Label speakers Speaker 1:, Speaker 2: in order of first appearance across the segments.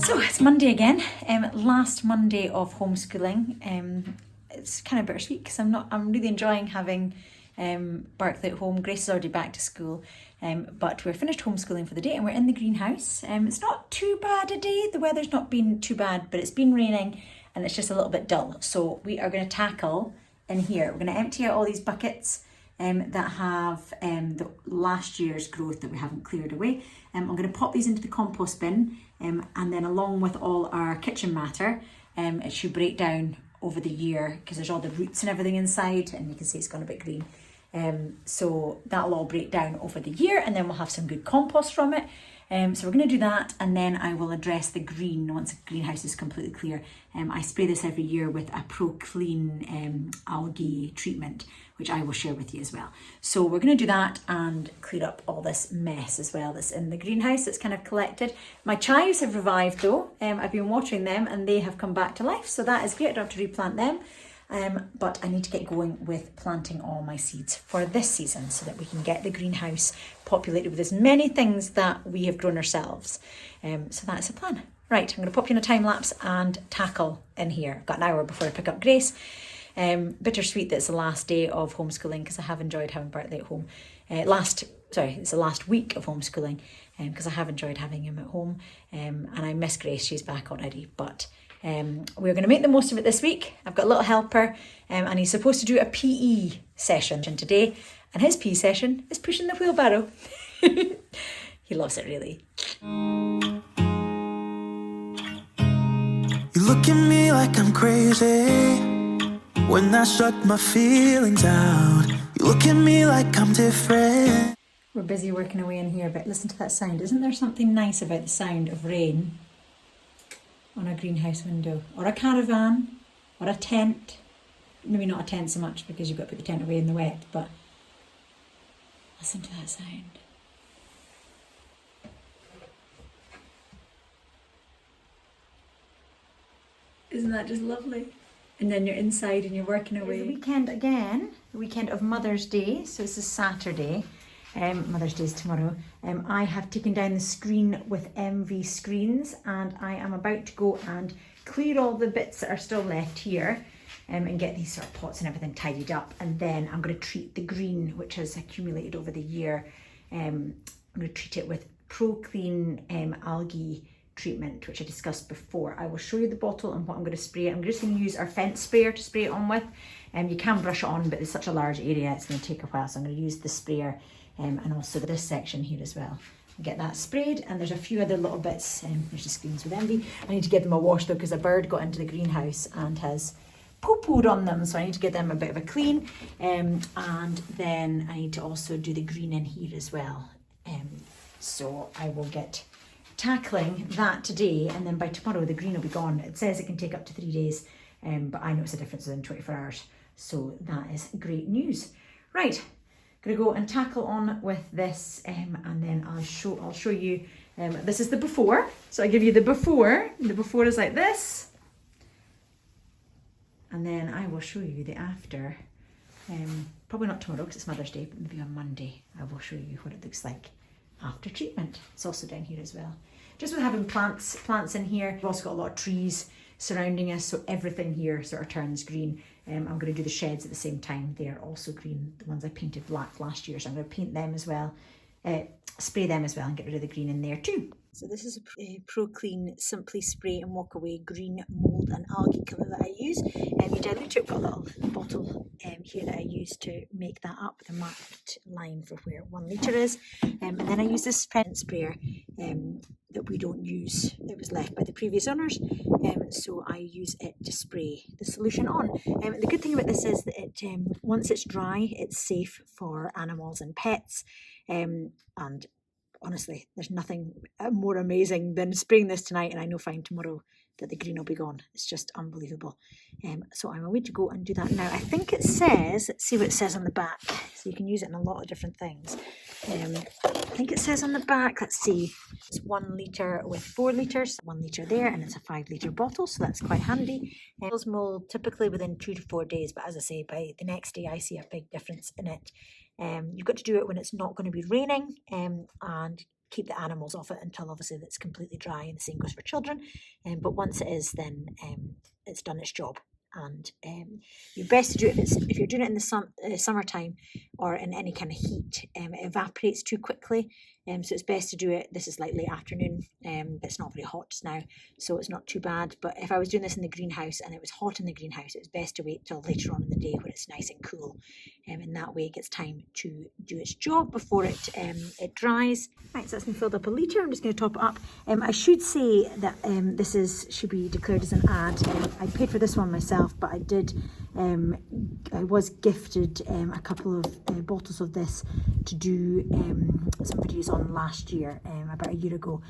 Speaker 1: So it's Monday again, last Monday of homeschooling. It's kind of bittersweet because I'm really enjoying having Barkley at home. Grace is already back to school, but we're finished homeschooling for the day and we're in the greenhouse. It's not too bad a day, the weather's not been too bad, but it's been raining and it's just a little bit dull. So we are going to tackle in here. We're going to empty out all these buckets that have the last year's growth that we haven't cleared away. I'm going to pop these into the compost bin, and then along with all our kitchen matter, it should break down over the year because there's all the roots and everything inside, and you can see it's gone a bit green. So that'll all break down over the year, and then we'll have some good compost from it. So we're going to do that, and then I will address the green once the greenhouse is completely clear. I spray this every year with a Pro Clean algae treatment, which I will share with you as well. So we're going to do that and clear up all this mess as well that's in the greenhouse that's kind of collected. My chives have revived though. I've been watering them and they have come back to life, so that is great. I don't have to replant them. But I need to get going with planting all my seeds for this season so that we can get the greenhouse populated with as many things that we have grown ourselves. So that's the plan. Right, I'm going to pop you in a time lapse and tackle in here. I've got an hour before I pick up Grace. Bittersweet that it's the last day of homeschooling because I have enjoyed having Bartley at home. It's the last week of homeschooling because I have enjoyed having him at home. And I miss Grace, she's back already, but we're going to make the most of it this week. I've got a little helper and he's supposed to do a PE session today, and his PE session is pushing the wheelbarrow. He loves it really.
Speaker 2: You look at me like I'm crazy when I shut my feelings out. You look at me like I'm different.
Speaker 1: We're busy working away in here, but listen to that sound. Isn't there something nice about the sound of rain on a greenhouse window, or a caravan, or a tent? Maybe not a tent so much because you've got to put the tent away in the wet, but listen to that sound. Isn't that just lovely? And then you're inside and you're working away. It's the weekend again, the weekend of Mother's Day, so this is Saturday. Mother's Day is tomorrow. I have taken down the screen with MV screens and I am about to go and clear all the bits that are still left here and get these sort of pots and everything tidied up, and then I'm going to treat the green which has accumulated over the year. I'm going to treat it with Pro Clean algae treatment, which I discussed before. I will show you the bottle and what I'm going to spray it. I'm just going to use our fence sprayer to spray it on with. You can brush it on, but it's such a large area it's going to take a while, so I'm going to use the sprayer and also this section here as well. Get that sprayed, and there's a few other little bits. There's the screens with envy. I need to give them a wash though because a bird got into the greenhouse and has poo-pooed on them, so I need to give them a bit of a clean, and then I need to also do the green in here as well. So I will get tackling that today, and then by tomorrow the green will be gone. It says it can take up to 3 days, but I notice a difference within 24 hours, so that is great news. Right, gonna go and tackle on with this, and then I'll show you. This is the before, so I give you the before. The before is like this, and then I will show you the after. Probably not tomorrow because it's Mother's Day, but maybe on Monday I will show you what it looks like after treatment. It's also down here as well. Just with having plants in here, we've also got a lot of trees surrounding us, so everything here sort of turns green. I'm going to do the sheds at the same time. They are also green, the ones I painted black last year, so I'm going to paint them as well, spray them as well, and get rid of the green in there too. So this is a Pro Clean Simply Spray and Walk Away Green Mould and Algae Killer that I use. You dilute it, got a little bottle here that I use to make that up, the marked line for where 1 litre is. And then I use this fence sprayer that we don't use. It was left by the previous owners, so I use it to spray the solution on. The good thing about this is that it, once it's dry, it's safe for animals and pets, and honestly, there's nothing more amazing than spraying this tonight and I know fine tomorrow that the green will be gone. It's just unbelievable. So I'm away to go and do that now. I think it says, let's see what it says on the back. So you can use it in a lot of different things. I think it says on the back, let's see, it's 1 litre with 4 litres, 1 litre there, and it's a 5 litre bottle, so that's quite handy. Kills mold typically within 2 to 4 days, but as I say, by the next day I see a big difference in it. You've got to do it when it's not going to be raining, and
Speaker 3: keep the animals off it until obviously it's completely dry, and the same goes for children. But once it is, then it's done its job. And you're best to do it if you're doing it in the summertime or in any kind of heat. It evaporates too quickly, so it's best to do it. This is like late afternoon. It's not very hot just now, so it's not too bad. But if I was doing this in the greenhouse and it was hot in the greenhouse, it's best to wait till later on in the day when it's nice and cool, and that way it gets time to do its job before it dries. Right, so that's been filled up a litre. I'm just going to top it up. I should say that this should be declared as an ad. I paid for this one myself, but I did. I was gifted a couple of bottles of this to do some videos on last year, about a year ago.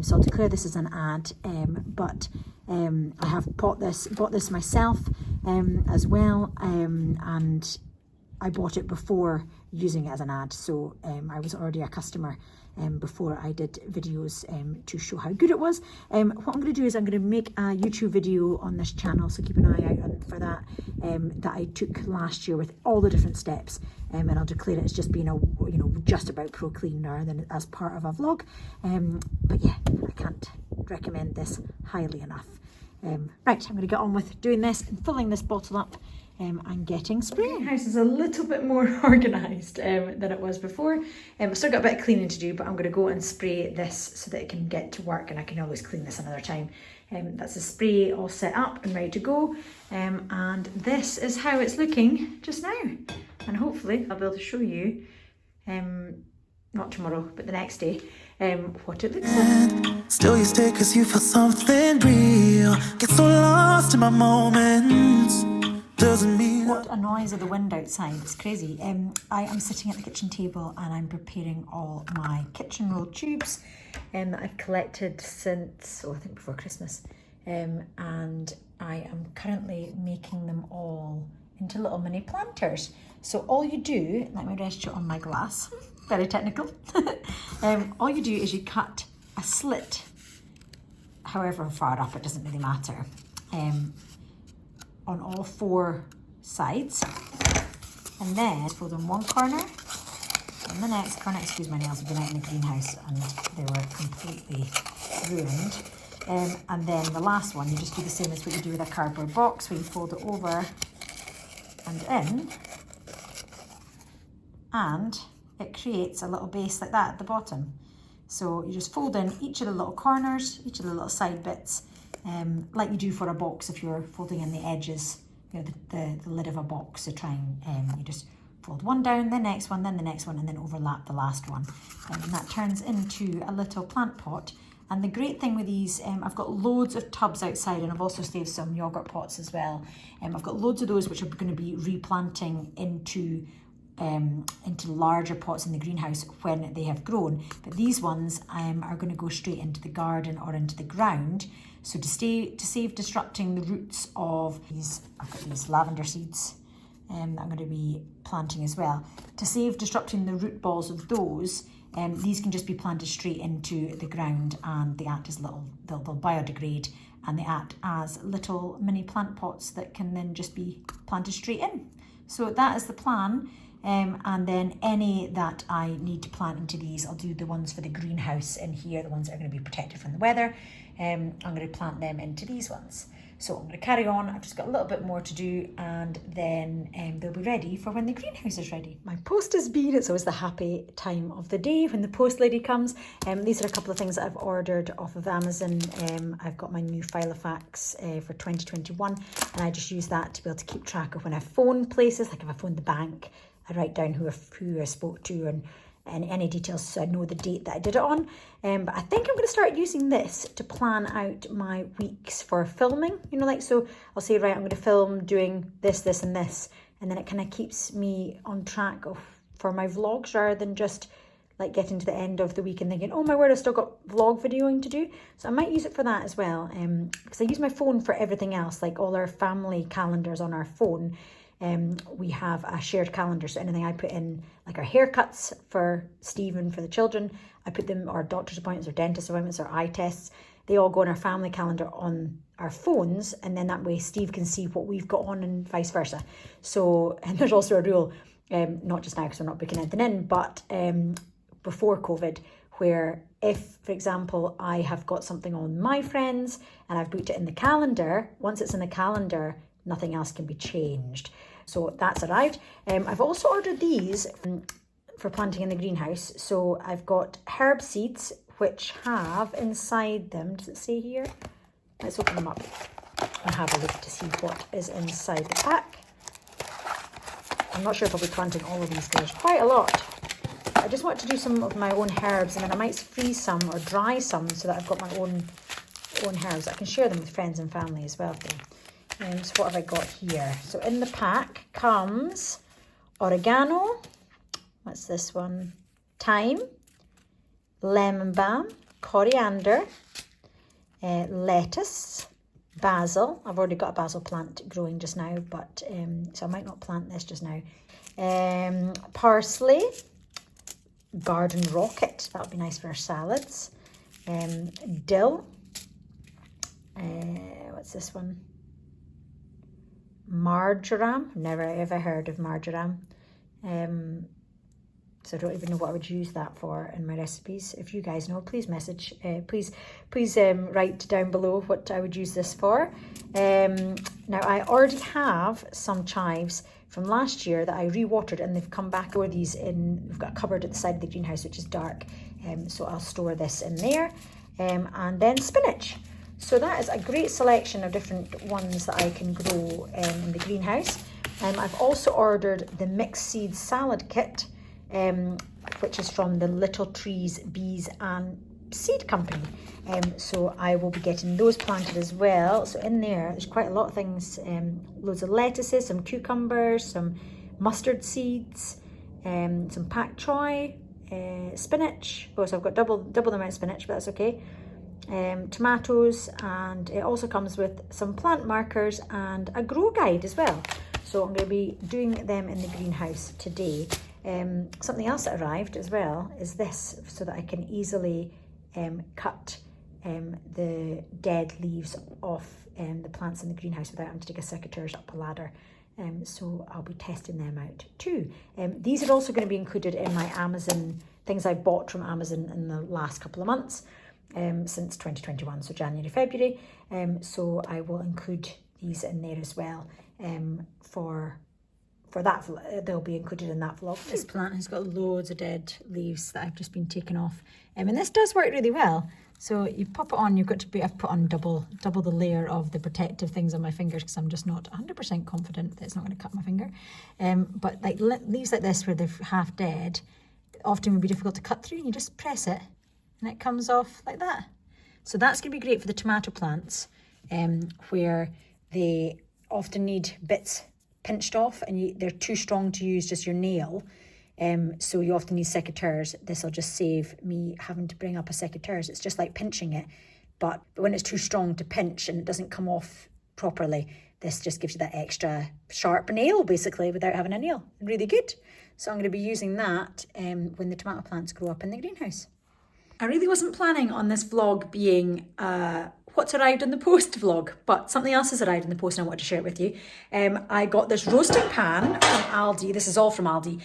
Speaker 3: So I'll declare this as an ad. But I have bought this myself as well, and I bought it before using it as an ad, so I was already a customer before I did videos to show how good it was. What I'm going to do is I'm going to make a YouTube video on this channel, so keep an eye out for that, that I took last year with all the different steps, and I'll declare it as just being just about Pro Clean rather than as part of a vlog. But yeah, I can't recommend this highly enough. Right, I'm going to get on with doing this and filling this bottle up and getting spraying. The greenhouse is a little bit more organised than it was before. I've still got a bit of cleaning to do, but I'm going to go and spray this so that it can get to work, and I can always clean this another time. That's the spray all set up and ready to go, and this is how it's looking just now, and hopefully I'll be able to show you, not tomorrow but the next day, what it looks like.
Speaker 2: Still you stay cause you feel something real. Get so lost in my moments. Doesn't mean
Speaker 1: what a noise of the wind outside. It's crazy. I am sitting at the kitchen table and I'm preparing all my kitchen roll tubes that I've collected since, I think before Christmas, and I am currently making them all into little mini planters. So all you do, let me rest you on my glass, very technical. All you do is you cut a slit, however far up, it doesn't really matter, on all four sides, and then fold in one corner and the next corner. Excuse my nails, I've been out in the greenhouse and they were completely ruined. And then the last one, you just do the same as what you do with a cardboard box, where you fold it over and in, and it creates a little base like that at the bottom. So you just fold in each of the little corners, each of the little side bits, like you do for a box if you're folding in the edges, the lid of a box. So try and you just fold one down, the next one, then the next one, and then overlap the last one. And that turns into a little plant pot. And the great thing with these, I've got loads of tubs outside, and I've also saved some yogurt pots as well. I've got loads of those which are going to be replanting into larger pots in the greenhouse when they have grown. But these ones are going to go straight into the garden or into the ground. So to save disrupting the roots of these, I've got these lavender seeds that I'm going to be planting as well. To save disrupting the root balls of those, these can just be planted straight into the ground, and they act as they'll biodegrade, and they act as little mini plant pots that can then just be planted straight in. So that is the plan. And then any that I need to plant into these, I'll do the ones for the greenhouse in here, the ones that are going to be protected from the weather. I'm going to plant them into these ones. So I'm going to carry on. I've just got a little bit more to do, and then they'll be ready for when the greenhouse is ready. My post has been, it's always the happy time of the day when the post lady comes. These are a couple of things that I've ordered off of Amazon. I've got my new Filofax for 2021, and I just use that to be able to keep track of when I phone places, like if I phone the bank, I write down who I spoke to and any details so I know the date that I did it on. But I think I'm going to start using this to plan out my weeks for filming. So I'll say, right, I'm going to film doing this, this and this. And then it kind of keeps me on track for my vlogs, rather than just like getting to the end of the week and thinking, oh my word, I've still got vlog videoing to do. So I might use it for that as well. Because I use my phone for everything else, like all our family calendars on our phone. We have a shared calendar, so anything I put in, like our haircuts for Steve and for the children, I put them, or doctor's appointments or dentist appointments or eye tests, they all go in our family calendar on our phones, and then that way Steve can see what we've got on and vice versa. So, and there's also a rule, not just now because we're not booking anything in, but before COVID,
Speaker 3: where if, for example, I have got something on my friends and I've booked it in the calendar, once it's in the calendar, nothing else can be changed. So that's arrived. I've also ordered these for planting in the greenhouse. So I've got herb seeds, which have inside them, does it say here? Let's open them up and have a look to see what is inside the pack. I'm not sure if I'll be planting all of these, because there's quite a lot. I just want to do some of my own herbs, and then I might freeze some or dry some so that I've got my own herbs. I can share them with friends and family as well. So what have I got here? So in the pack comes oregano, what's this one? Thyme, lemon balm, coriander, lettuce, basil. I've already got a basil plant growing just now, but so I might not plant this just now. Parsley, garden rocket, that would be nice for our salads. Dill, what's this one? Marjoram, never ever heard of marjoram. So I don't even know what I would use that for in my recipes. If you guys know, please message, please write down below what I would use this for. Now I already have some chives from last year that I re-watered, and they've come back over these we've got a cupboard at the side of the greenhouse which is dark, so I'll store this in there. And then spinach. So that is a great selection of different ones that I can grow in the greenhouse. I've also ordered the mixed seed salad kit, which is from the Little Trees, Bees and Seed Company. So I will be getting those planted as well. So in there's quite a lot of things, loads of lettuces, some cucumbers, some mustard seeds, some pak choy, spinach. Oh, so I've got double the amount of spinach, but that's okay. Tomatoes, and it also comes with some plant markers and a grow guide as well. So I'm going to be doing them in the greenhouse today. Something else that arrived as well is this, so that I can easily cut the dead leaves off the plants in the greenhouse without having to take a secateurs up a ladder. So I'll be testing them out too. These are also going to be included in my Amazon, things I bought from Amazon in the last couple of months, since 2021, so January, February. So I will include these in there as well. For that, they'll be included in that vlog. This plant has got loads of dead leaves that I've just been taking off, and this does work really well. So you pop it on. I've put on double the layer of the protective things on my fingers, because I'm just not 100% confident that it's not going to cut my finger. But like leaves like this, where they're half dead, often would be difficult to cut through. And you just press it, and it comes off like that. So that's going to be great for the tomato plants, where they often need bits pinched off, and they're too strong to use just your nail. So you often need secateurs. This will just save me having to bring up a secateurs. It's just like pinching it, but when it's too strong to pinch and it doesn't come off properly, this just gives you that extra sharp nail, basically, without having a nail. Really good. So I'm going to be using that when the tomato plants grow up in the greenhouse. I really wasn't planning on this vlog being what's arrived in the post vlog, but something else has arrived in the post and I want to share it with you. I got this roasting pan from Aldi. This is all from Aldi,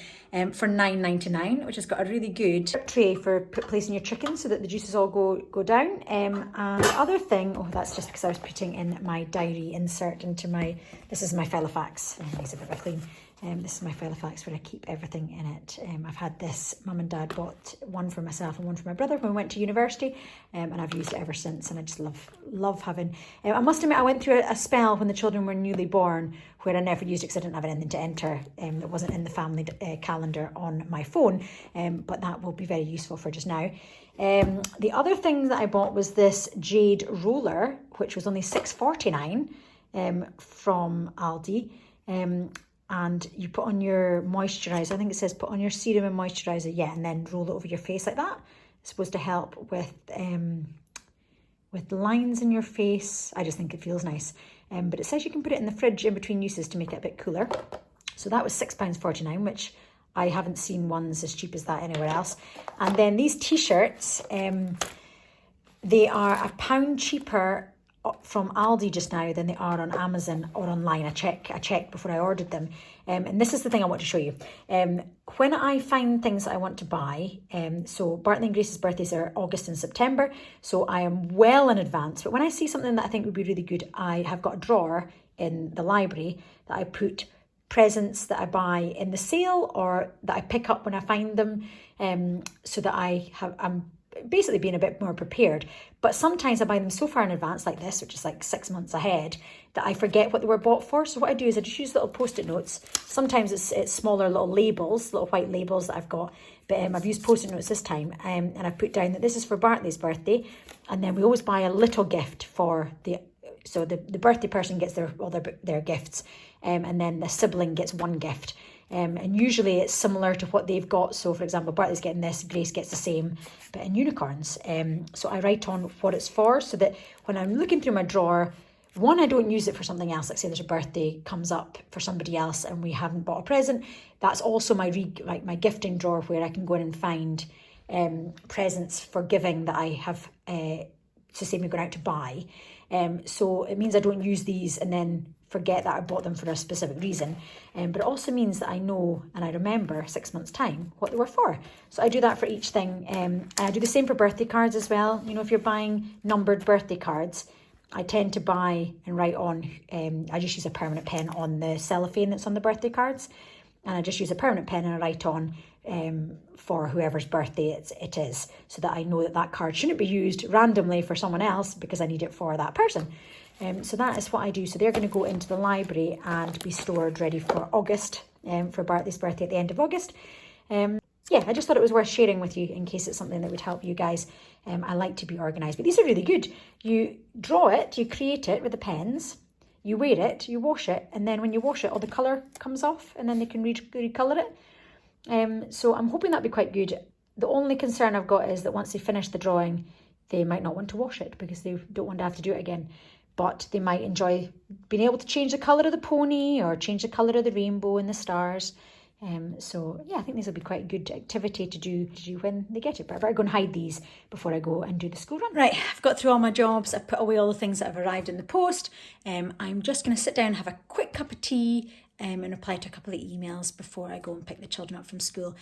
Speaker 3: for $9.99, which has got a really good tray for placing your chicken so that the juices all go down. And the other thing, that's just because I was putting in my diary insert into this is my Filofax. Makes it a bit of a clean. This is my Filofax where I keep everything in it. I've had this, Mum and Dad bought one for myself and one for my brother when we went to university, and I've used it ever since, and I just love having. I must admit, I went through a spell when the children were newly born where I never used it because I didn't have anything to enter that wasn't in the family calendar on my phone, but that will be very useful for just now. The other thing that I bought was this jade roller, which was only $6.49 from Aldi. And you put on your moisturiser. I think it says put on your serum and moisturiser, and then roll it over your face like that. It's supposed to help with lines in your face. I just think it feels nice. But it says you can put it in the fridge in between uses to make it a bit cooler. So that was £6.49, which I haven't seen ones as cheap as that anywhere else. And then these t-shirts, they are £1 cheaper from Aldi just now than they are on Amazon or online. I checked before I ordered them. And this is the thing I want to show you. When I find things that I want to buy, so Bartley and Grace's birthdays are August and September, so I am well in advance. But when I see something that I think would be really good, I have got a drawer in the library that I put presents that I buy in the sale or that I pick up when I find them, so that I'm basically being a bit more prepared. But sometimes I buy them so far in advance like this, which is like 6 months ahead, that I forget what they were bought for. So what I do is I just use little post-it notes. Sometimes it's smaller little labels, little white labels that I've got, but I've used post-it notes this time, and I've put down that this is for Bartley's birthday, and then we always buy a little gift for the birthday person gets their gifts, and then the sibling gets one gift. And usually it's similar to what they've got. So for example, Bartley's getting this, Grace gets the same, but in unicorns. So I write on what it's for, so that when I'm looking through my drawer, one, I don't use it for something else. Like say there's a birthday comes up for somebody else and we haven't bought a present. That's also my gifting drawer, where I can go in and find presents for giving that I have to say me going out to buy. So it means I don't use these and then forget that I bought them for a specific reason. But it also means that I know and I remember 6 months' time what they were for. So I do that for each thing. And I do the same for birthday cards as well. You know, if you're buying numbered birthday cards, I tend to buy and write on, I just use a permanent pen on the cellophane that's on the birthday cards. And I just use a permanent pen and I write on for whoever's birthday it is, so that I know that card shouldn't be used randomly for someone else because I need it for that person. So that is what I do. So they're going to go into the library and be stored ready for August, for Bartley's birthday at the end of August. Yeah, I just thought it was worth sharing with you in case it's something that would help you guys. I like to be organised, but these are really good. You draw it, you create it with the pens, you wear it, you wash it, and then when you wash it, all the colour comes off and then they can recolour it. So I'm hoping that'll be quite good. The only concern I've got is that once they finish the drawing, they might not want to wash it because they don't want to have to do it again. But they might enjoy being able to change the colour of the pony or change the colour of the rainbow and the stars. So yeah, I think these will be quite a good activity to do when they get it. But I better go and hide these before I go and do the school run. Right, I've got through all my jobs. I've put away all the things that have arrived in the post. I'm just going to sit down and have a quick cup of tea and reply to a couple of emails before I go and pick the children up from school.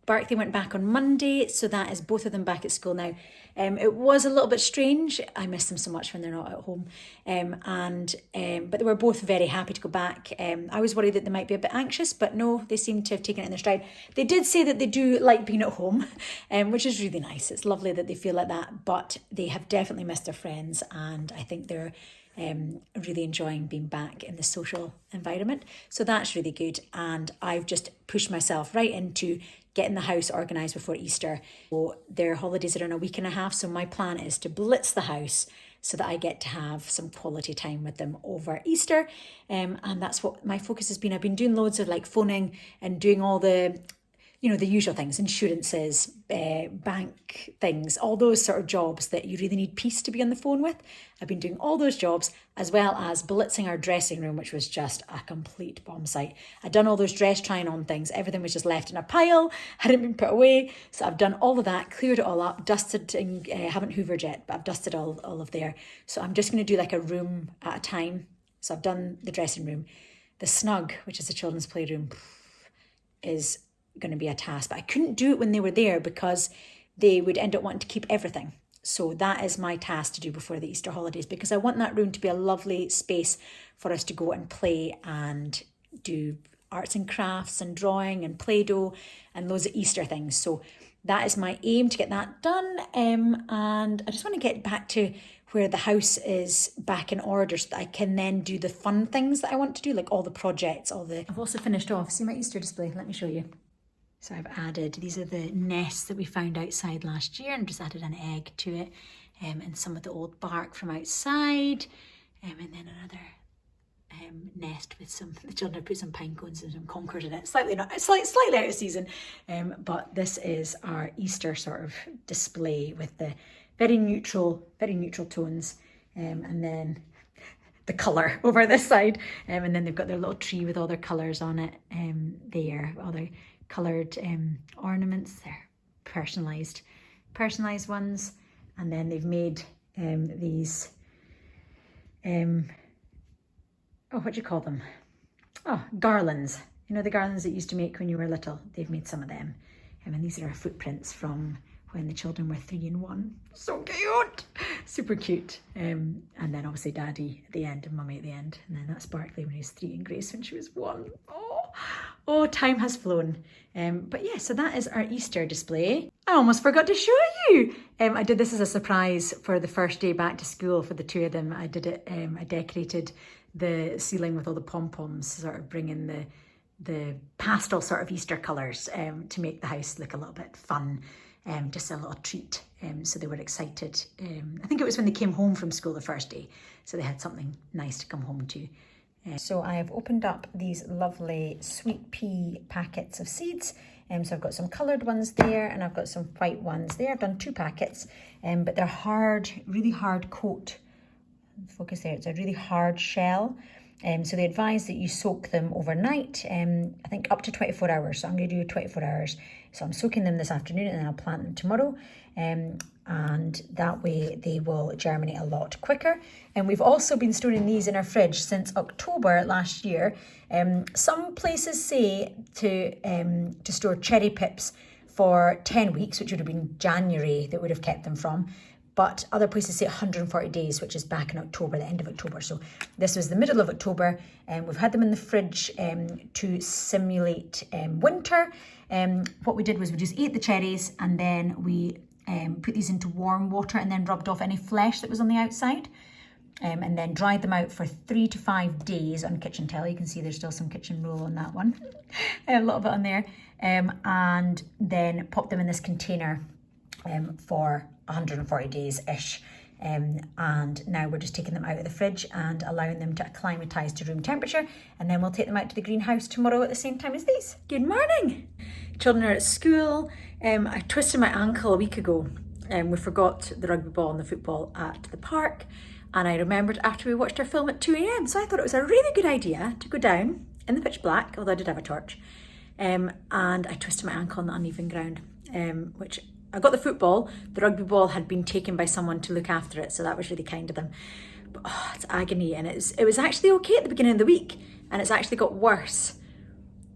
Speaker 3: Bartley went back on Monday, so that is both of them back at school now. It was a little bit strange. I miss them so much when they're not at home. But they were both very happy to go back. I was worried that they might be a bit anxious, but no, they seem to have taken it in their stride. They did say that they do like being at home, which is really nice. It's lovely that they feel like that, but they have definitely missed their friends, and I think they're really enjoying being back in the social environment. So that's really good. And I've just pushed myself right into getting the house organised before Easter. So their holidays are in a week and a half. So my plan is to blitz the house so that I get to have some quality time with them over Easter. And that's what my focus has been. I've been doing loads of like phoning and doing all the the usual things, insurances, bank things, all those sort of jobs that you really need peace to be on the phone with. I've been doing all those jobs, as well as blitzing our dressing room, which was just a complete bomb site. I'd done all those dress trying on things. Everything was just left in a pile, hadn't been put away. So I've done all of that, cleared it all up, dusted, and haven't hoovered yet, but I've dusted all of there. So I'm just going to do like a room at a time. So I've done the dressing room. The snug, which is the children's playroom, is going to be a task, but I couldn't do it when they were there because they would end up wanting to keep everything. So that is my task to do before the Easter holidays, because I want that room to be a lovely space for us to go and play and do arts and crafts and drawing and Play-Doh and loads of Easter things. So that is my aim, to get that done. And I just want to get back to where the house is back in order so that I can then do the fun things that I want to do, like all the projects, I've also finished off. See my Easter display? Let me show you. So I've added, these are the nests that we found outside last year, and just added an egg to it, and some of the old bark from outside, and then another nest with the children have put some pine cones and some concord in it. Slightly out of season, but this is our Easter sort of display with the very neutral tones, and then the colour over this side, and then they've got their little tree with all their colours on it there, all their coloured ornaments. They're personalised ones, and then they've made these
Speaker 1: what do you call them? Oh, garlands. You know the garlands that you used to make when you were little? They've made some of them. And these are our footprints from when the children were 3 and 1. So cute! Super cute. And then obviously Daddy at the end and Mummy at the end. And then that's Barclay when he was 3 and Grace when she was 1. Oh, time has flown. But yeah, so that is our Easter display. I almost forgot to show you. I did this as a surprise for the first day back to school for the 2 of them. I did it, I decorated the ceiling with all the pom-poms, sort of bringing the pastel sort of Easter colours to make the house look a little bit fun. Just a little treat. So they were excited. I think it was when they came home from school the first day. So they had something nice to come home to. So I have opened up these lovely sweet pea packets of seeds. So I've got some coloured ones there and I've got some white ones there. I've done 2 packets, but they're hard, really hard coat. Focus there, it's a really hard shell. So they advise that you soak them overnight, I think up to 24 hours. So I'm going to do 24 hours. So I'm soaking them this afternoon and then I'll plant them tomorrow. And that way they will germinate a lot quicker. And we've also been storing these in our fridge since October last year. Some places say to store cherry pips for 10 weeks, which would have been January that would have kept them from. But other places say 140 days, which is back in October, the end of October. So this was the middle of October, and we've had them in the fridge to simulate winter. What we did was we just ate the cherries and then we put these into warm water and then rubbed off any flesh that was on the outside. And then dried them out for 3 to 5 days on kitchen towel. You can see there's still some kitchen roll on that one. A little bit on there. And then popped them in this container for 140 days-ish. And now we're just taking them out of the fridge and allowing them to acclimatise to room temperature, and then we'll take them out to the greenhouse tomorrow at the same time as these. Good morning! Children are at school. I twisted my ankle a week ago and we forgot the rugby ball and the football at the park, and I remembered after we watched our film at 2 a.m, so I thought it was a really good idea to go down in the pitch black, although I did have a torch, and I twisted my ankle on the uneven ground, which I got the football. The rugby ball had been taken by someone to look after it, so that was really kind of them. But it's agony, and it was actually okay at the beginning of the week, and it's actually got worse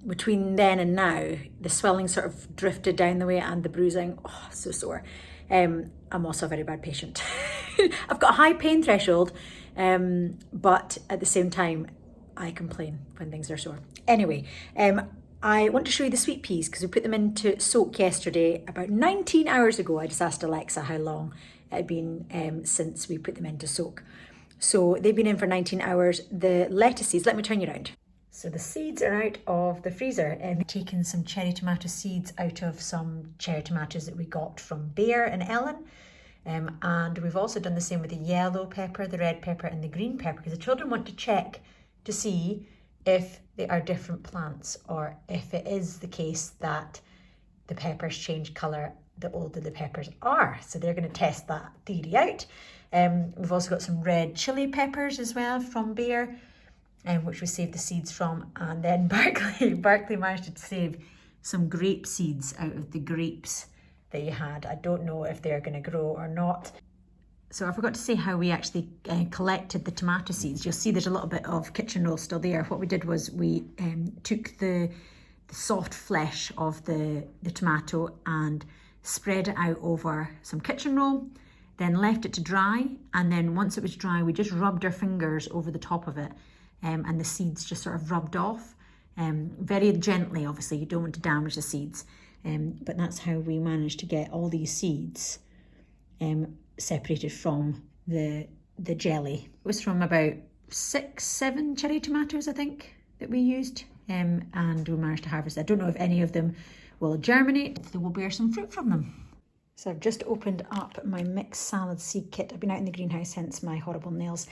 Speaker 1: between then and now. The swelling sort of drifted down the way and the bruising. Oh, so sore. I'm also a very bad patient. I've got a high pain threshold, but at the same time, I complain when things are sore. Anyway, I want to show you the sweet peas because we put them into soak yesterday. About 19 hours ago, I just asked Alexa how long it had been since we put them into soak. So they've been in for 19 hours. The lettuce seeds, let me turn you around. So the seeds are out of the freezer, and we've taken some cherry tomato seeds out of some cherry tomatoes that we got from Bear and Ellen. And we've also done the same with the yellow pepper, the red pepper and the green pepper, because the children want to check to see if they are different plants, or if it is the case that the peppers change colour the older the peppers are. So they're going to test that theory out. We've also got some red chili peppers as well from Bear, which we saved the seeds from. And then Barclay managed to save some grape seeds out of the grapes that he had. I don't know if they're going to grow or not. So I forgot to say how we actually collected the tomato seeds. You'll see there's a little bit of kitchen roll still there. What we did was we took the soft flesh of the tomato and spread it out over some kitchen roll, then left it to dry. And then once it was dry, we just rubbed our fingers over the top of it, and the seeds just sort of rubbed off. Very gently, obviously, you don't want to damage the seeds. But that's how we managed to get all these seeds separated from the jelly. It was from about 6-7 cherry tomatoes, I think, that we used, and we managed to harvest. I don't know if any of them will germinate. They will bear some fruit from them. So I've just opened up my mixed salad seed kit. I've been out in the greenhouse, hence my horrible nails,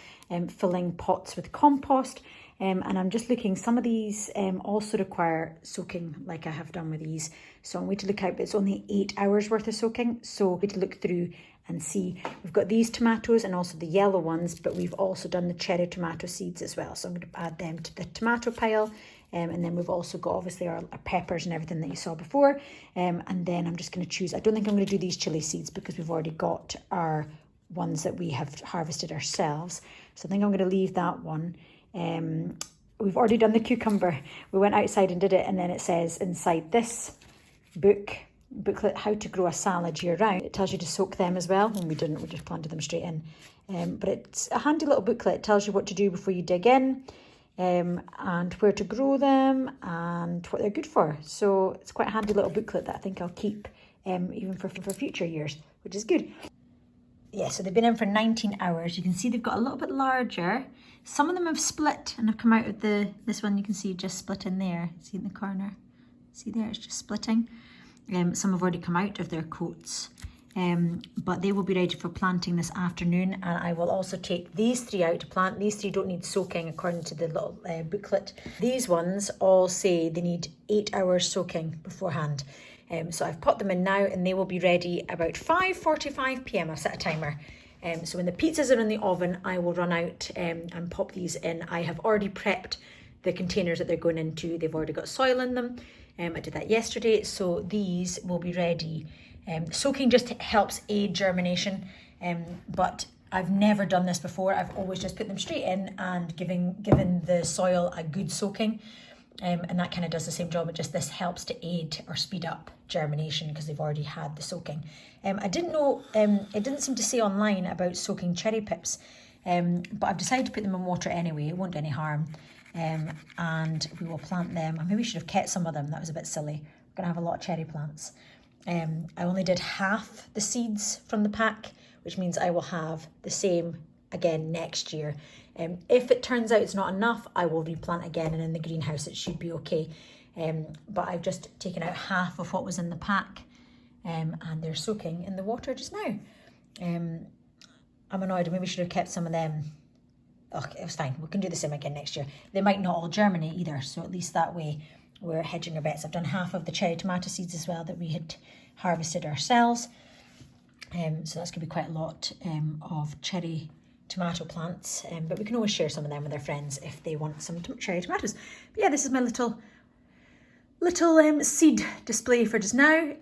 Speaker 1: filling pots with compost. And I'm just looking, some of these also require soaking like I have done with these. So I'm going to look out, but it's only 8 hours worth of soaking. So I'm going to look through and see. We've got these tomatoes and also the yellow ones, but we've also done the cherry tomato seeds as well. So I'm going to add them to the tomato pile. And then we've also got obviously our peppers and everything that you saw before. And then I'm just going to choose, I don't think I'm going to do these chili seeds because we've already got our
Speaker 3: ones that we have harvested ourselves. So I think I'm going to leave that one. We've already done the cucumber. We went outside and did it, and then it says inside this booklet, how to grow a salad year round. It tells you to soak them as well, and we didn't, we just planted them straight in. But it's a handy little booklet. It tells you what to do before you dig in, and where to grow them and what they're good for. So it's quite a handy little booklet that I think I'll keep even for future years, which is good. Yeah, so they've been in for 19 hours. You can see they've got a little bit larger. Some of them have split and have come out of this one you can see just split in there. See in the corner? See there, it's just splitting. Some have already come out of their coats. But they will be ready for planting this afternoon, and I will also take these 3 out to plant. These 3 don't need soaking according to the little booklet. These ones all say they need 8 hours soaking beforehand. So I've put them in now, and they will be ready about 5:45 p.m. I've set a timer. So when the pizzas are in the oven, I will run out and pop these in. I have already prepped the containers that they're going into. They've already got soil in them. I did that yesterday, so these will be ready. Soaking just helps aid germination, but I've never done this before. I've always just put them straight in and given the soil a good soaking, and that kind of does the same job. It just, this helps to aid or speed up germination because they've already had the soaking. I didn't know, it didn't seem to say online about soaking cherry pips, but I've decided to put them in water anyway. It won't do any harm, and we will plant them. I maybe should have kept some of them. That was a bit silly. We're going to have a lot of cherry plants. I only did half the seeds from the pack, which means I will have the same again next year. If it turns out it's not enough, I will replant again, and in the greenhouse it should be okay. But I've just taken out half of what was in the pack, and they're soaking in the water just now. I'm annoyed. I maybe should have kept some of them. Oh, it was fine. We can do the same again next year. They might not all germinate either, so at least that way we're hedging our bets. I've done half of the cherry tomato seeds as well that we had harvested ourselves. So that's going to be quite a lot of cherry tomato plants. But we can always share some of them with our friends if they want some cherry tomatoes. But yeah, this is my little seed display for just now.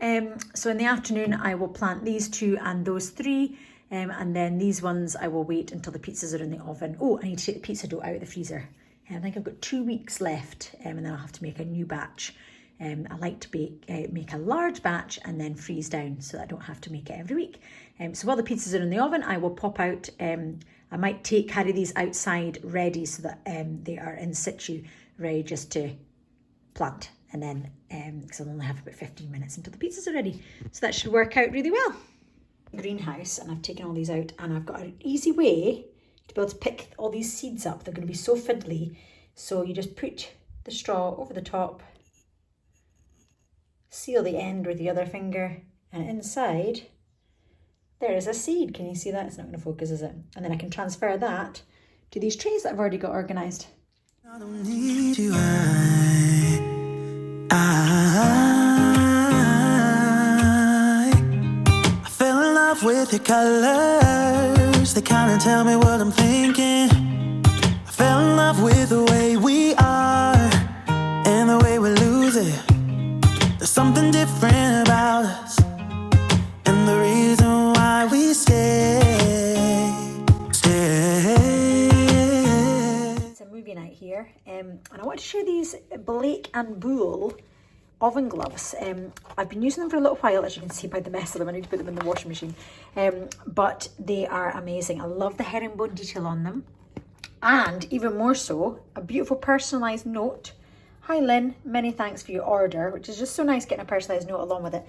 Speaker 3: So in the afternoon, I will plant these 2 and those 3. And then these ones, I will wait until the pizzas are in the oven. Oh, I need to take the pizza dough out of the freezer. I think I've got 2 weeks left, and then I'll have to make a new batch. I like to make a large batch and then freeze down so that I don't have to make it every week. So while the pizzas are in the oven, I will pop out. I might carry these outside ready so that they are in situ, ready just to plant. And then, because I'll only have about 15 minutes until the pizzas are ready. So that should work out really well. Greenhouse, and I've taken all these out, and I've got an easy way to be able to pick all these seeds up. They're going to be so fiddly. So you just put the straw over the top, seal the end with the other finger, and inside there is a seed. Can you see that? It's not going to focus, is it? And then I can transfer that to these trays that I've already got organised.
Speaker 2: I don't need you. I fell in love with your colours. They kind of tell me what I'm thinking. I fell in love with the way we are and the way we lose it. There's something different about us, and the reason why we stay.
Speaker 3: It's a movie night here, and I want to share these Blake and Bull oven gloves. I've been using them for a little while, as you can see by the mess of them. I need to put them in the washing machine, but they are amazing. I love the herringbone detail on them, and even more so, a beautiful personalised note. Hi Lynn, many thanks for your order, which is just so nice getting a personalised note along with it.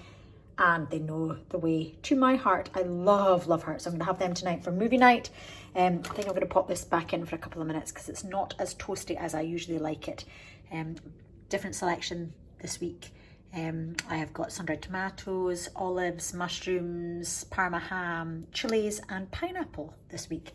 Speaker 3: And they know the way to my heart. I love hearts. So I'm going to have them tonight for movie night. I think I'm going to pop this back in for a couple of minutes because it's not as toasty as I usually like it. Different selection this week. I have got sun-dried tomatoes, olives, mushrooms, parma ham, chilies and pineapple this week.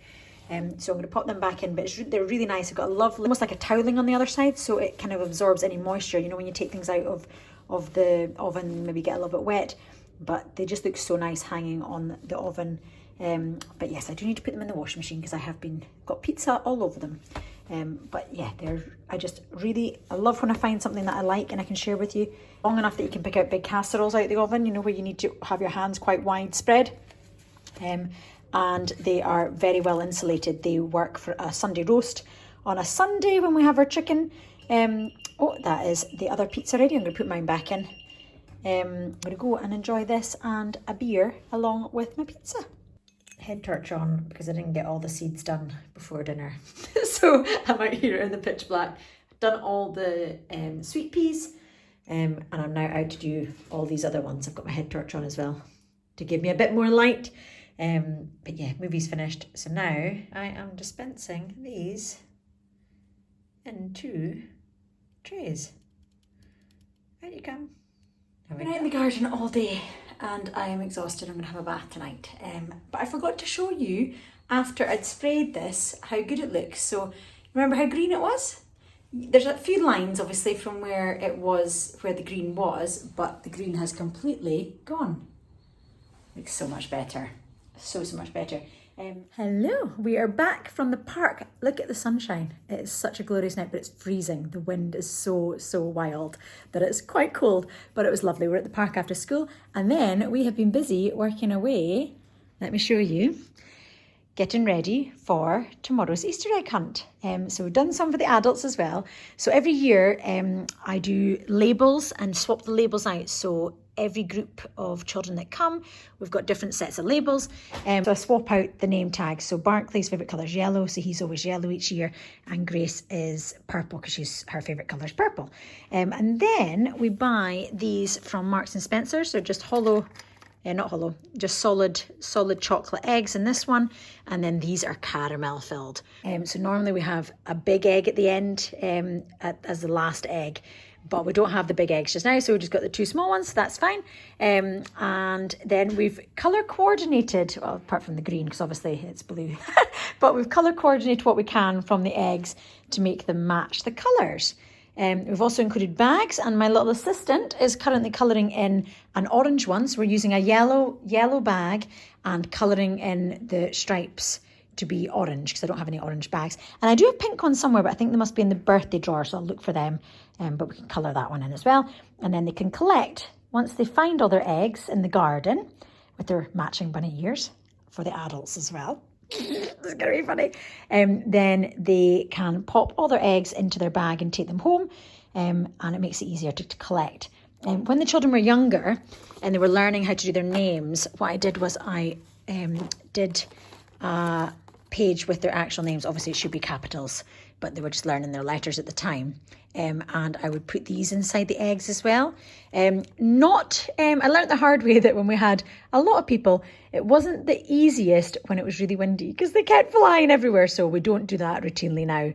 Speaker 3: So I'm going to pop them back in, but they're really nice. I've got a lovely, almost like a toweling on the other side, so it kind of absorbs any moisture. You know, when you take things out of the oven, maybe get a little bit wet, but they just look so nice hanging on the oven. But yes, I do need to put them in the washing machine because I have got pizza all over them. But yeah, I love when I find something that I like and I can share with you. Long enough that you can pick out big casseroles out of the oven, you know, where you need to have your hands quite widespread. and they are very well insulated. They work for a Sunday roast on a Sunday when we have our chicken. Oh, that is the other pizza ready. I'm going to put mine back in. I'm going to go and enjoy this and a beer along with my pizza. Head torch on because I didn't get all the seeds done before dinner. So I'm out here in the pitch black. I've done all the sweet peas and I'm now out to do all these other ones. I've got my head torch on as well to give me a bit more light. But yeah, movie's finished. So now I am dispensing these into trays. Out you come. I've been out in the garden all day and I am exhausted. I'm going to have a bath tonight. But I forgot to show you, after I'd sprayed this, how good it looks. So remember how green it was? There's a few lines obviously from where it was, where the green was, but the green has completely gone. Looks so much better. So much better. Hello, we are back from the park. Look at the sunshine. It's such a glorious night, but it's freezing. The wind is so wild that it's quite cold, but it was lovely. We're at the park after school, and then we have been busy working away. Let me show you. Getting ready for tomorrow's Easter egg hunt. So we've done some for the adults as well. So every year I do labels and swap the labels out. So every group of children that come, we've got different sets of labels. So I swap out the name tags. So Barclay's favourite colour is yellow, so he's always yellow each year. And Grace is purple because her favourite colour is purple. And then we buy these from Marks and Spencer's. They're just hollow. Not hollow, just solid chocolate eggs in this one, and then these are caramel filled. So normally we have a big egg at the end as the last egg, but we don't have the big eggs just now, so we just got the two small ones, so that's fine. And then we've colour coordinated, well, apart from the green, because obviously it's blue, but we've colour coordinated what we can from the eggs to make them match the colours. We've also included bags, and my little assistant is currently colouring in an orange one. So we're using a yellow bag and colouring in the stripes to be orange because I don't have any orange bags. And I do have pink ones somewhere, but I think they must be in the birthday drawer, so I'll look for them. But we can colour that one in as well. And then they can collect, once they find all their eggs in the garden with their matching bunny ears for the adults as well. It's going to be funny. Then they can pop all their eggs into their bag and take them home, and it makes it easier to collect. When the children were younger and they were learning how to do their names, what I did was I did a page with their actual names. Obviously it should be capitals, but they were just learning their letters at the time. And I would put these inside the eggs as well. I learned the hard way that when we had a lot of people, it wasn't the easiest when it was really windy because they kept flying everywhere. So we don't do that routinely now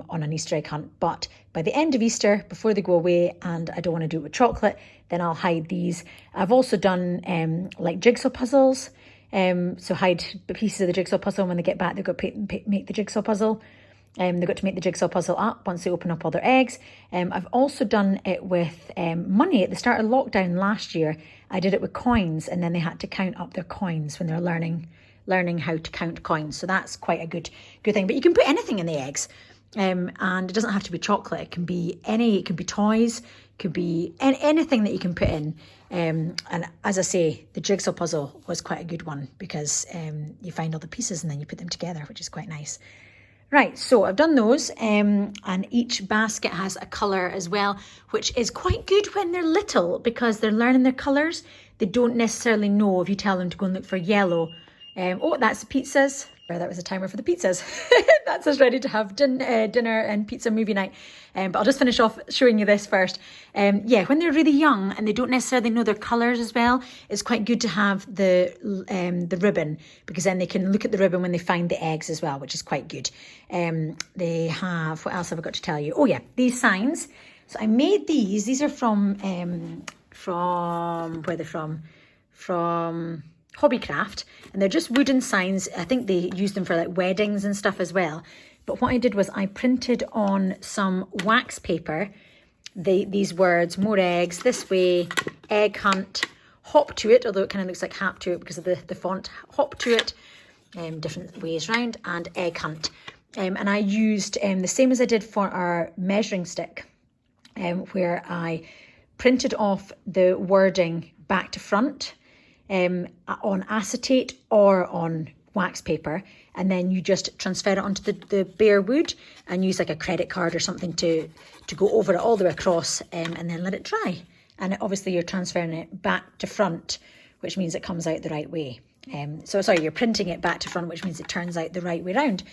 Speaker 3: on an Easter egg hunt. But by the end of Easter, before they go away, and I don't want to do it with chocolate, then I'll hide these. I've also done like jigsaw puzzles. So hide pieces of the jigsaw puzzle, and when they get back, they've got to make the jigsaw puzzle. They've got to make the jigsaw puzzle up once they open up all their eggs. I've also done it with money. At the start of lockdown last year, I did it with coins, and then they had to count up their coins when they're learning how to count coins. So that's quite a good thing. But you can put anything in the eggs, and it doesn't have to be chocolate. It can be toys, it could be anything that you can put in. And as I say, the jigsaw puzzle was quite a good one because you find all the pieces and then you put them together, which is quite nice. Right, so I've done those, and each basket has a colour as well, which is quite good when they're little because they're learning their colours. They don't necessarily know if you tell them to go and look for yellow. Oh, that's the pizzas. That was a timer for the pizzas. That's us ready to have dinner and pizza movie night. But I'll just finish off showing you this first. When they're really young and they don't necessarily know their colours as well, it's quite good to have the ribbon because then they can look at the ribbon when they find the eggs as well, which is quite good. They have, what else have I got to tell you? Oh yeah, these signs. So I made these. These are from where they're from Hobbycraft, and they're just wooden signs. I think they use them for like weddings and stuff as well. But what I did was I printed on some wax paper these words: more eggs, this way, egg hunt, hop to it, although it kind of looks like hap to it because of the font, hop to it, different ways round, and egg hunt. And I used the same as I did for our measuring stick, where I printed off the wording back to front on acetate or on wax paper, and then you just transfer it onto the bare wood and use like a credit card or something to go over it all the way across, and then let it dry. And obviously you're transferring it back to front, which means it comes out the right way. You're printing it back to front, which means it turns out the right way round.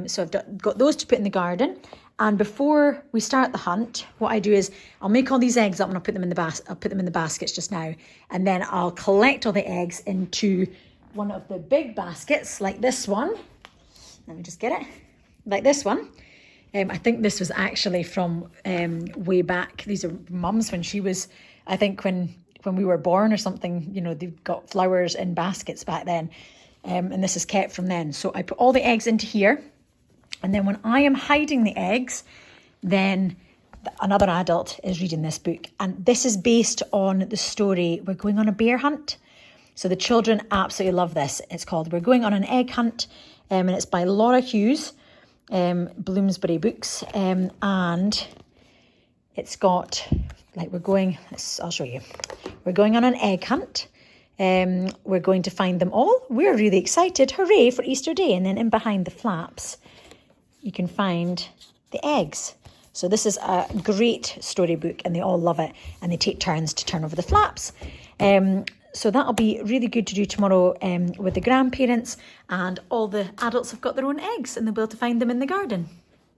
Speaker 3: So I've got those to put in the garden. And before we start the hunt, what I do is I'll make all these eggs up and I'll put them in the baskets just now. And then I'll collect all the eggs into one of the big baskets, like this one. Let me just get it. Like this one. I think this was actually from way back. These are Mum's when she was, I think when we were born or something, you know, they've got flowers in baskets back then. And this is kept from then. So I put all the eggs into here. And then when I am hiding the eggs, then another adult is reading this book. And this is based on the story, We're Going on a Bear Hunt. So the children absolutely love this. It's called We're Going on an Egg Hunt. And it's by Laura Hughes, Bloomsbury Books. And it's got, like, I'll show you. We're going on an egg hunt. We're going to find them all. We're really excited. Hooray for Easter Day. And then in behind the flaps, you can find the eggs. So this is a great storybook and they all love it. And they take turns to turn over the flaps. So that'll be really good to do tomorrow with the grandparents, and all the adults have got their own eggs and they'll be able to find them in the garden.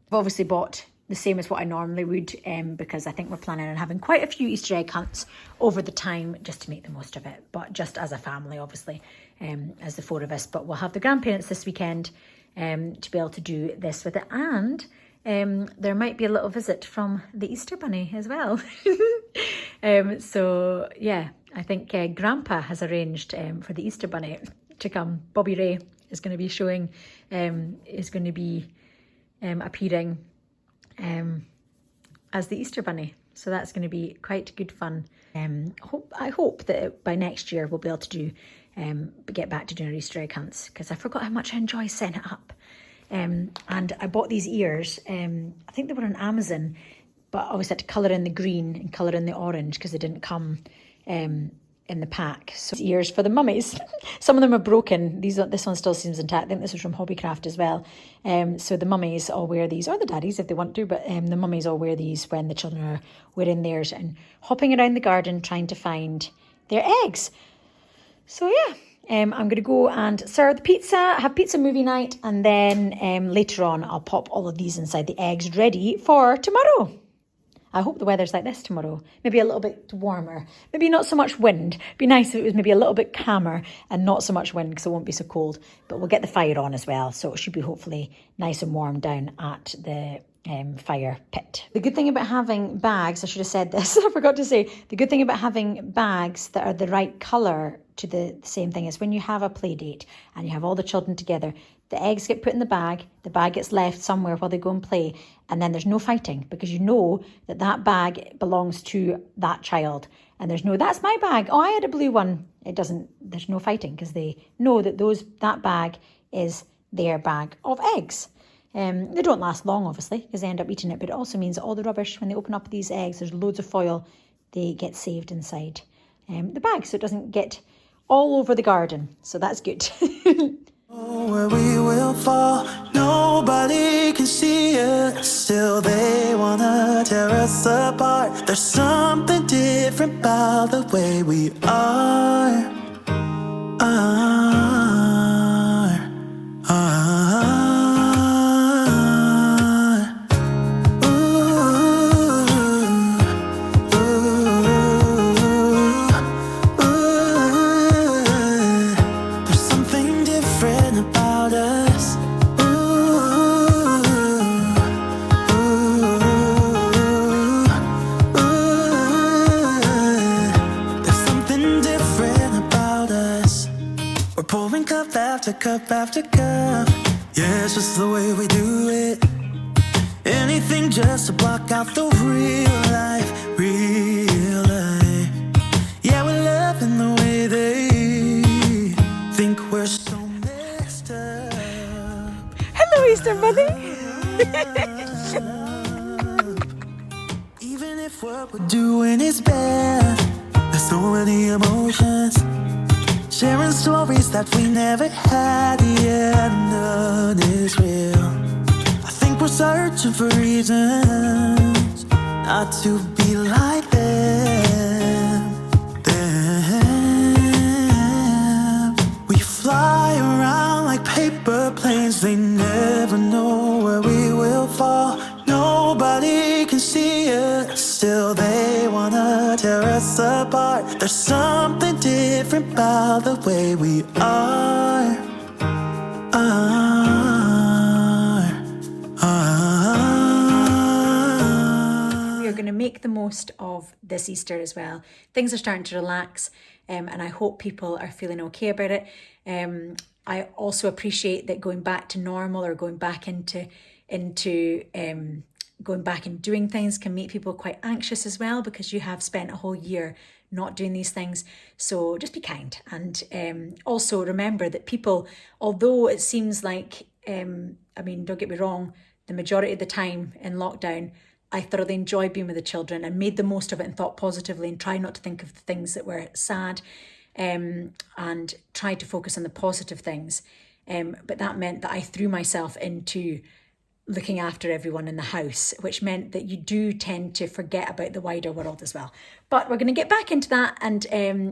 Speaker 3: I've obviously bought the same as what I normally would, because I think we're planning on having quite a few Easter egg hunts over the time just to make the most of it. But just as a family, obviously, as the 4 of us. But we'll have the grandparents this weekend to be able to do this with it. And there might be a little visit from the Easter Bunny as well. So yeah, I think Grandpa has arranged for the Easter Bunny to come. Bobby Ray is going to be appearing as the Easter Bunny. So that's going to be quite good fun. I hope that by next year we'll be able to do get back to doing our Easter egg hunts, because I forgot how much I enjoy setting it up. And I bought these ears. I think they were on Amazon, but I always had to colour in the green and colour in the orange because they didn't come in the pack. So ears for the mummies. Some of them are broken. This one still seems intact. I think this was from Hobbycraft as well. So the mummies all wear these, or the daddies if they want to, but the mummies all wear these when the children are wearing theirs and hopping around the garden trying to find their eggs. So yeah, I'm going to go and serve the pizza, have pizza movie night, and then later on I'll pop all of these inside the eggs ready for tomorrow. I hope the weather's like this tomorrow. Maybe a little bit warmer. Maybe not so much wind. It'd be nice if it was maybe a little bit calmer and not so much wind, because it won't be so cold. But we'll get the fire on as well, so it should be hopefully nice and warm down at the fire pit. The good thing about having bags, I should have said this, I forgot to say, the good thing about having bags that are the right colour to the same thing is when you have a play date and you have all the children together, the eggs get put in the bag gets left somewhere while they go and play, and then there's no fighting, because you know that that bag belongs to that child, and there's no, that's my bag, oh I had a blue one. It doesn't, there's no fighting, because they know that that bag is their bag of eggs. They don't last long, obviously, because they end up eating it, but it also means that all the rubbish, when they open up these eggs, there's loads of foil, they get saved inside the bag, so it doesn't get all over the garden. So that's good.
Speaker 2: Where we will fall, nobody can see it. Still they wanna tear us apart. There's something different about the way we are. Cup after cup, yeah, it's just the way we do it. Anything just to block out the real life. Yeah, we're loving the way they think we're so messed up.
Speaker 3: Hello, Easter Bunny.
Speaker 2: Even if what we're doing is bad, there's so many emotions sharing stories that we never had, yeah, none is real. I think we're searching for reasons not to be like them. We fly around like paper planes, they never know where we will fall. Nobody can see us, still they wanna tear us apart. There's something different about the way we are.
Speaker 1: We are going to make the most of this Easter as well. Things are starting to relax, and I hope people are feeling okay about it. I also appreciate that going back to normal, or going back into going back and doing things, can make people quite anxious as well, because you have spent a whole year not doing these things. So just be kind, and also remember that people, although it seems like, I mean, don't get me wrong, the majority of the time in lockdown, I thoroughly enjoyed being with the children and made the most of it and thought positively and tried not to think of the things that were sad, and tried to focus on the positive things. But that meant that I threw myself into looking after everyone in the house, which meant that you do tend to forget about the wider world as well. But we're going to get back into that, and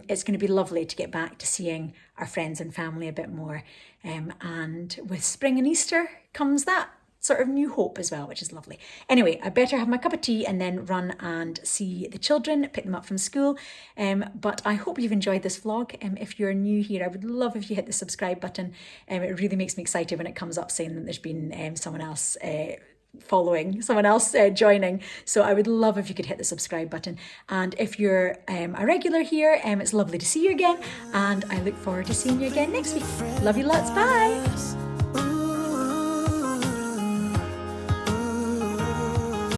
Speaker 1: it's going to be lovely to get back to seeing our friends and family a bit more. And with spring and Easter comes that sort of new hope as well, which is lovely. Anyway, I better have my cup of tea and then run and see the children, pick them up from school. But I hope you've enjoyed this vlog. If you're new here, I would love if you hit the subscribe button. It really makes me excited when it comes up saying that there's been someone else following, someone else joining. So I would love if you could hit the subscribe button. And if you're a regular here, it's lovely to see you again. And I look forward to seeing you again next week. Love you lots. Bye.